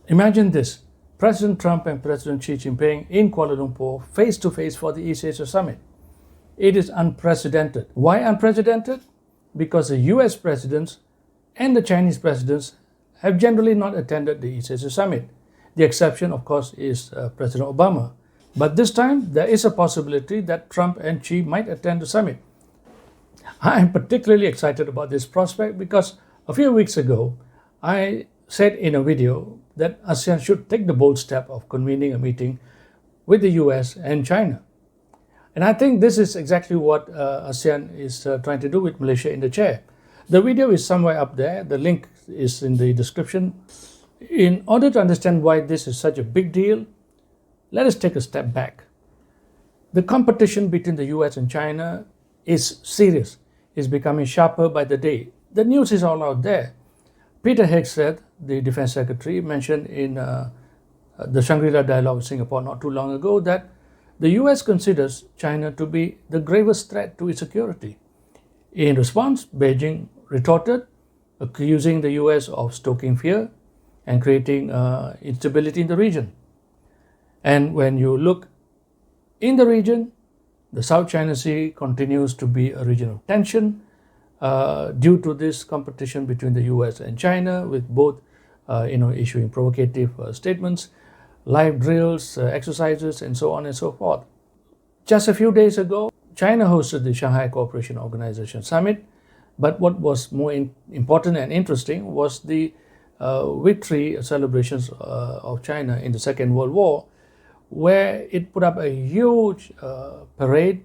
Imagine this, President Trump and President Xi Jinping in Kuala Lumpur face to face for the East Asia Summit. It is unprecedented. Why unprecedented? Because the US presidents and the Chinese presidents have generally not attended the East Asia Summit. The exception, of course, is President Obama. But this time, there is a possibility that Trump and Xi might attend the summit. I am particularly excited about this prospect because a few weeks ago, I said in a video that ASEAN should take the bold step of convening a meeting with the US and China. And I think this is exactly what ASEAN is trying to do with Malaysia in the chair. The video is somewhere up there. The link is in the description. In order to understand why this is such a big deal, let us take a step back. The competition between the US and China is serious. It's becoming sharper by the day. The news is all out there. Peter Hegseth, the Defense Secretary, mentioned in the Shangri-La Dialogue with Singapore not too long ago that the US considers China to be the gravest threat to its security. In response, Beijing retorted, accusing the US of stoking fear and creating instability in the region. And when you look in the region, the South China Sea continues to be a region of tension due to this competition between the US and China, with both issuing provocative statements, live drills, exercises, and so on and so forth. Just a few days ago, China hosted the Shanghai Cooperation Organization Summit, but what was more important and interesting was the victory celebrations of China in the Second World War, where it put up a huge parade,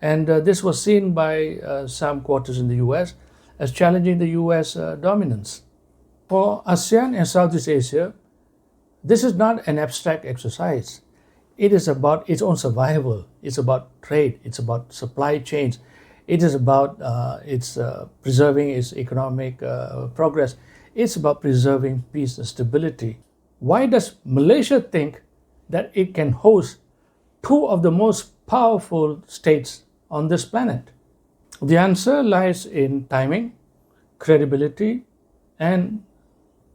and this was seen by some quarters in the US as challenging the US dominance. For ASEAN and Southeast Asia, this is not an abstract exercise. It is about its own survival. It's about trade. It's about supply chains. It is about preserving its economic progress. It's about preserving peace and stability. Why does Malaysia think that it can host two of the most powerful states on this planet? The answer lies in timing, credibility, and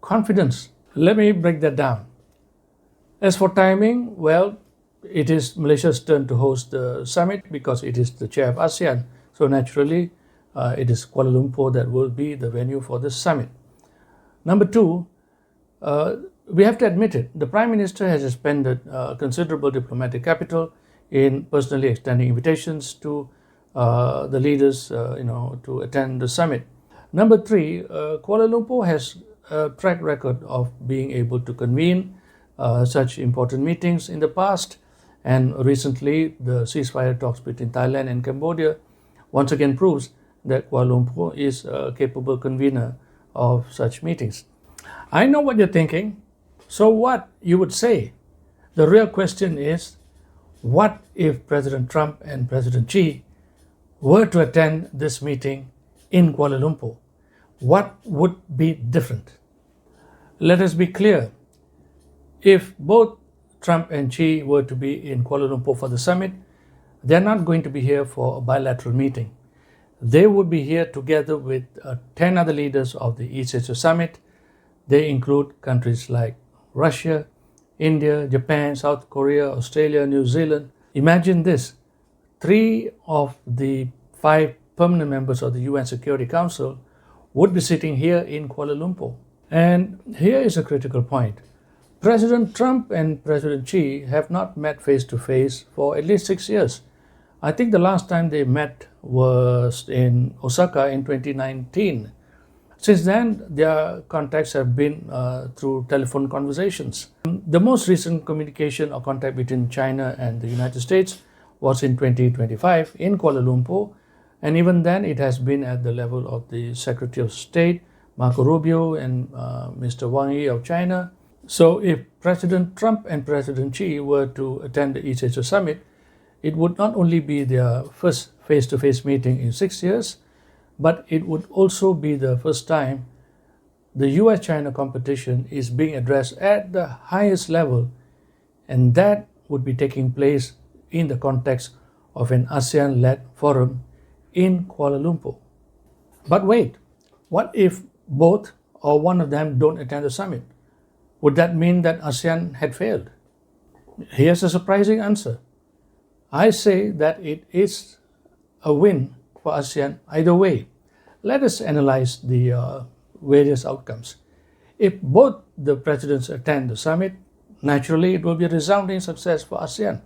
confidence. Let me break that down. As for timing, well, it is Malaysia's turn to host the summit because it is the chair of ASEAN. So naturally, it is Kuala Lumpur that will be the venue for this summit. Number two, we have to admit it, the Prime Minister has expended considerable diplomatic capital in personally extending invitations to the leaders to attend the summit. Number three, Kuala Lumpur has a track record of being able to convene such important meetings in the past, and recently the ceasefire talks between Thailand and Cambodia once again proves that Kuala Lumpur is a capable convener of such meetings. I know what you're thinking. So what? You would say. The real question is, what if President Trump and President Xi were to attend this meeting in Kuala Lumpur? What would be different? Let us be clear. If both Trump and Xi were to be in Kuala Lumpur for the summit, they're not going to be here for a bilateral meeting. They would be here together with 10 other leaders of the East Asia Summit. They include countries like Russia, India, Japan, South Korea, Australia, New Zealand. Imagine this, 3 of the 5 permanent members of the UN Security Council would be sitting here in Kuala Lumpur. And here is a critical point. President Trump and President Xi have not met face to face for at least 6 years. I think the last time they met was in Osaka in 2019. Since then, their contacts have been through telephone conversations. The most recent communication or contact between China and the United States was in 2025 in Kuala Lumpur, and even then it has been at the level of the Secretary of State, Marco Rubio, and Mr. Wang Yi of China. So if President Trump and President Xi were to attend the East Asia Summit, it would not only be their first face-to-face meeting in 6 years, but it would also be the first time the US-China competition is being addressed at the highest level, and that would be taking place in the context of an ASEAN-led forum in Kuala Lumpur. But wait, what if both or one of them don't attend the summit? Would that mean that ASEAN had failed? Here's a surprising answer. I say that it is a win for ASEAN either way. Let us analyze the various outcomes. If both the presidents attend the summit, naturally it will be a resounding success for ASEAN.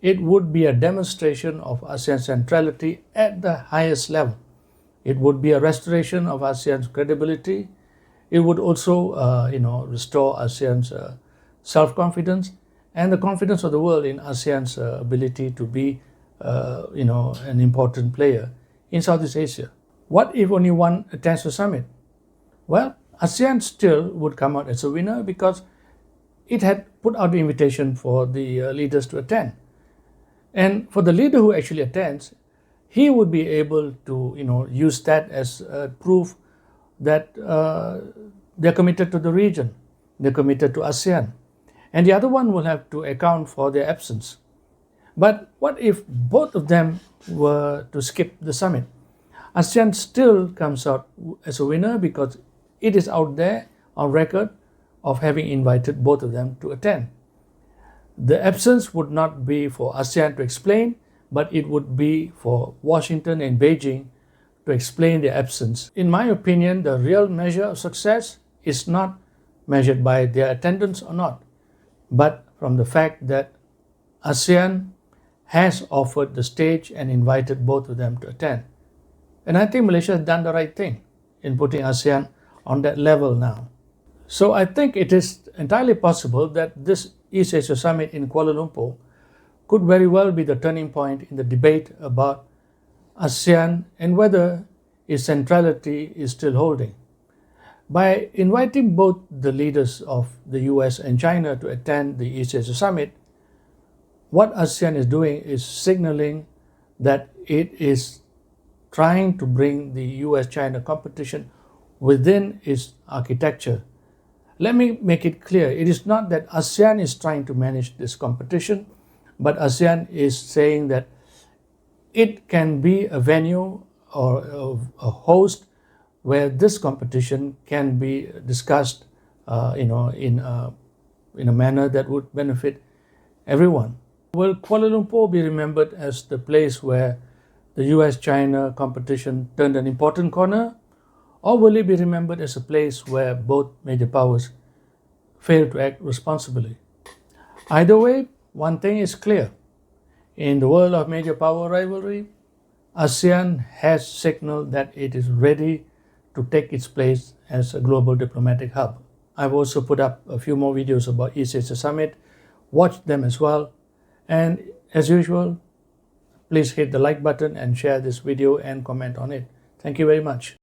It would be a demonstration of ASEAN's centrality at the highest level. It would be a restoration of ASEAN's credibility. It would also, restore ASEAN's self-confidence and the confidence of the world in ASEAN's ability to be, an important player in Southeast Asia. What if only one attends the summit? Well, ASEAN still would come out as a winner because it had put out the invitation for the leaders to attend. And for the leader who actually attends, he would be able to, use that as proof that they're committed to the region, they're committed to ASEAN. And the other one will have to account for their absence. But what if both of them were to skip the summit? ASEAN still comes out as a winner because it is out there on record of having invited both of them to attend. The absence would not be for ASEAN to explain, but it would be for Washington and Beijing to explain their absence. In my opinion, the real measure of success is not measured by their attendance or not, but from the fact that ASEAN has offered the stage and invited both of them to attend. And I think Malaysia has done the right thing in putting ASEAN on that level now. So I think it is entirely possible that this East Asia Summit in Kuala Lumpur could very well be the turning point in the debate about ASEAN and whether its centrality is still holding. By inviting both the leaders of the US and China to attend the East Asia Summit, what ASEAN is doing is signaling that it is trying to bring the US-China competition within its architecture. Let me make it clear, it is not that ASEAN is trying to manage this competition, but ASEAN is saying that it can be a venue or a host where this competition can be discussed in a manner that would benefit everyone. Will Kuala Lumpur be remembered as the place where the US-China competition turned an important corner, or will it be remembered as a place where both major powers failed to act responsibly? Either way, one thing is clear. In the world of major power rivalry, ASEAN has signaled that it is ready to take its place as a global diplomatic hub. I've also put up a few more videos about East Asia Summit. Watch them as well. And as usual, please hit the like button and share this video and comment on it. Thank you very much.